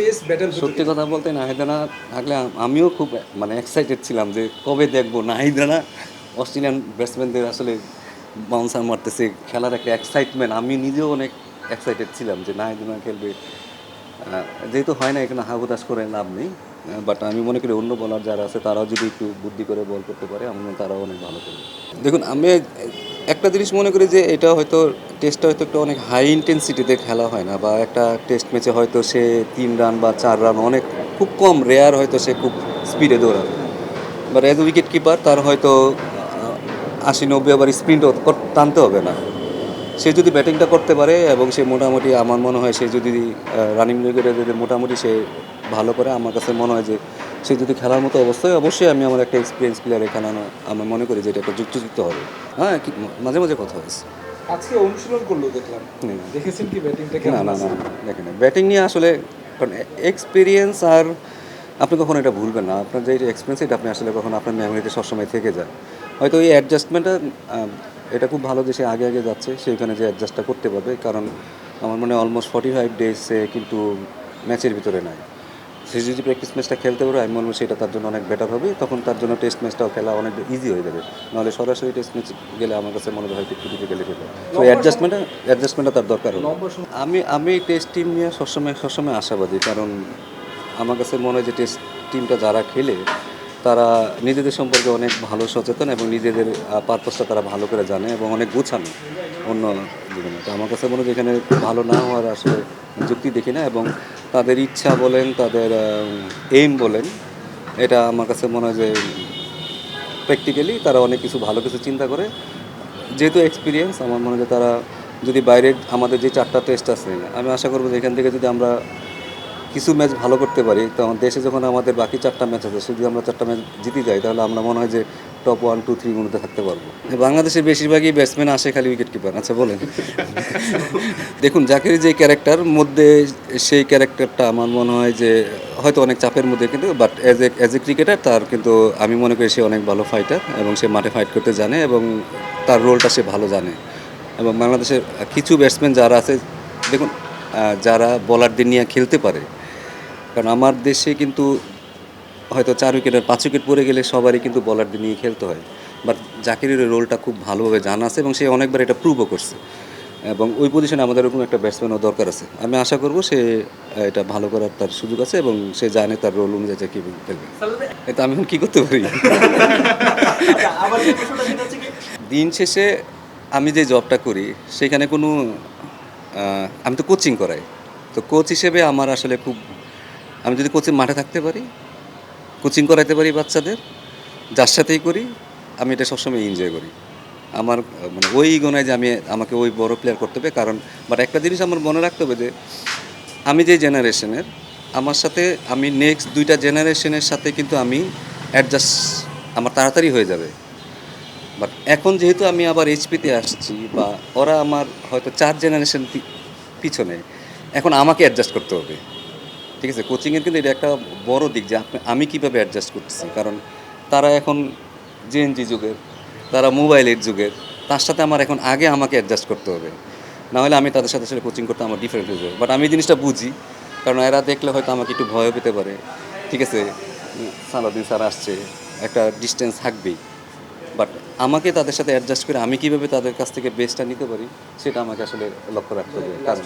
Pace battle সত্যি কথা বলতে নাহিদ রানা থাকলে আমিও খুব মানে এক্সাইটেড ছিলাম যে কবে দেখবো নাহিদ রানা অস্ট্রেলিয়ান ব্যাটসম্যানদের আসলে বাউন্সার মারতেছে, খেলার একটা এক্সাইটমেন্ট। আমি নিজেও অনেক এক্সাইটেড ছিলাম যে নাহিদ রানা খেলবে। যেহেতু হয় না, এখানে হাবুতাস করে লাভ নেই। বাট আমি মনে করি অন্য বলার যারা আছে তারাও যদি একটু বুদ্ধি করে বল করতে পারে, আমি মনে করি তারাও অনেক ভালো খেলবে। দেখুন, আমি একটা জিনিস মনে করি যে এটা হয়তো টেস্টটা হয়তো একটু অনেক হাই ইন্টেন্সিটিতে খেলা হয় না, বা একটা টেস্ট ম্যাচে হয়তো সে 3 রান বা 4 রান অনেক খুব কম, রেয়ার হয়তো সে খুব স্পিডে দৌড়াবে। বাট অ্যাজ উইকেট কিপার তার হয়তো 80-90 ওভার স্প্রিন্টও টানতে হবে না। সে যদি ব্যাটিংটা করতে পারে এবং সে মোটামুটি, আমার মনে হয় সে যদি রানিং উইকেটে যদি মোটামুটি সে ভালো করে, আমার কাছে মনে হয় যে সে যদি খেলার মতো অবস্থায়, অবশ্যই আমি আমার একটা এক্সপিরিয়েন্স প্লেয়ারে খেলানো আমি মনে করি যে এটা একটা যুক্তিযুক্ত হবে। হ্যাঁ, মাঝে মাঝে কথা হয়েছে। আজকে অনুশীলন করলো দেখলাম, দেখেছেন কি ব্যাটিংটা না কেমন না আছে? না, দেখেন ব্যাটিং নিয়ে আসলে, কারণ এক্সপিরিয়েন্স আর আপনি কখনো এটা ভুলবেন না। আপনার যে এক্সপিরিয়েন্স এটা আপনি আসলে কখনো আপনার মেমোরিতে সবসময় থেকে যায়। হয়তো এই অ্যাডজাস্টমেন্টটা, এটা খুব ভালো যে সে আগে আগে যাচ্ছে, সেইখানে যে অ্যাডজাস্টটা করতে পারবে। কারণ আমার মনে হয় অলমোস্ট 45 ডেজ সে কিন্তু ম্যাচের ভিতরে নাই। সে যদি প্র্যাকটিস ম্যাচটা খেলতে পারে, আমি মনে হয় সেটা তার জন্য অনেক বেটার হবে। তখন তার জন্য টেস্ট ম্যাচটাও খেলা অনেক ইজি হয়ে যাবে। নাহলে সরাসরি টেস্ট ম্যাচ গেলে আমার কাছে মনে হয় হয়তো একটু ডিফিকাল্টি হবে। তো অ্যাডজাস্টমেন্টটা তার দরকার হবে। লম্বা সময় আমি টেস্ট টিম নিয়ে সবসময় আশাবাদী। কারণ আমার কাছে মনে হয় যে টেস্ট টিমটা যারা খেলে তারা নিজেদের সম্পর্কে অনেক ভালো সচেতন, এবং নিজেদের পারপাসটা তারা ভালো করে জানে, এবং অনেক গোছানো অন্য জীবনে। তো আমার কাছে মনে হয় যে এখানে ভালো না হওয়ার আসলে যুক্তি দেখি না, এবং তাদের ইচ্ছা বলেন, তাদের এইম বলেন, এটা আমার কাছে মনে হয় যে প্র্যাকটিক্যালি তারা অনেক কিছু ভালো কিছু চিন্তা করে। যেহেতু এক্সপিরিয়েন্স, আমার মনে হয় যে তারা যদি বাইরের আমাদের যে 4টা টেস্ট আছে, আমি আশা করবো যে এখান থেকে যদি আমরা কিছু ম্যাচ ভালো করতে পারি, তো আমার দেশে যখন আমাদের বাকি 4টা ম্যাচ আছে, যদি আমরা 4টা ম্যাচ জিতে যাই, তাহলে আমরা মনে হয় যে টপ 1, 2, 3 মধ্যে থাকতে পারবো। বাংলাদেশের বেশিরভাগই ব্যাটসম্যান আসে খালি উইকেট কিপার। আচ্ছা বলেন। দেখুন, জাকির যে ক্যারেক্টার মধ্যে, সেই ক্যারেক্টারটা আমার মনে হয় যে হয়তো অনেক চাপের মধ্যে, কিন্তু বাট অ্যাজ এ ক্রিকেটার তার কিন্তু আমি মনে করি সে অনেক ভালো ফাইটার, এবং সে মাঠে ফাইট করতে জানে, এবং তার রোলটা সে ভালো জানে। এবং বাংলাদেশের কিছু ব্যাটসম্যান যারা আছে, দেখুন, যারা বোলারদের নিয়ে খেলতে পারে। কারণ আমার দেশে কিন্তু হয়তো 4 উইকেট আর 5 উইকেট পড়ে গেলে সবারই কিন্তু বোলারদের নিয়ে খেলতে হয়। বাট জাকিরের ওই রোলটা খুব ভালোভাবে জানা আছে, এবং সে অনেকবার এটা প্রুভও করছে। এবং ওই পজিশনে আমাদের ওরকম একটা ব্যাটসম্যানও দরকার আছে। আমি আশা করব সে এটা ভালো করার তার সুযোগ আছে, এবং সে জানে তার রোল অনুযায়ী যে কীভাবে খেলবে। এটা আমি এখন কী করতে পারি? দিন শেষে আমি যে জবটা করি সেখানে কোনো, আমি তো কোচিং করাই। তো কোচ হিসেবে আমার আসলে খুব, আমি যদি কোচিং মাঠে থাকতে পারি, কোচিং করাইতে পারি বাচ্চাদের, যার সাথেই করি, আমি এটা সবসময় এনজয় করি। আমার মানে ওই ইগো নাই যে আমাকে ওই বড় প্লেয়ার করতে হবে। কারণ বাট একটা জিনিস আমার মনে রাখতে হবে যে আমি যে জেনারেশনের, আমার সাথে আমি নেক্সট 2টা জেনারেশনের সাথে কিন্তু আমি অ্যাডজাস্ট আমার তাড়াতাড়ি হয়ে যাবে। বাট এখন যেহেতু আমি আবার এইচপিতে আসছি, বা ওরা আমার হয়তো 4 জেনারেশন পিছনে, এখন আমাকে অ্যাডজাস্ট করতে হবে। ঠিক আছে, কোচিংয়ের কিন্তু এটা একটা বড় দিক যে আমি কীভাবে অ্যাডজাস্ট করতেছি। কারণ তারা এখন জেএনজি যুগের, তারা মোবাইলের যুগের, তার সাথে আমার এখন আগে আমাকে অ্যাডজাস্ট করতে হবে। না হলে আমি তাদের সাথে আসলে কোচিং করতে আমার ডিফারেন্ট হয়ে যাবে। বাট আমি এই জিনিসটা বুঝি, কারণ এরা দেখলে হয়তো আমাকে একটু ভয় পেতে পারে। ঠিক আছে, সালাউদ্দিন স্যার আসছে, একটা ডিস্টেন্স থাকবেই। বাট আমাকে তাদের সাথে অ্যাডজাস্ট করে আমি কীভাবে তাদের কাছ থেকে বেস্টটা নিতে পারি, সেটা আমাকে আসলে লক্ষ্য রাখতে হবে। কারণ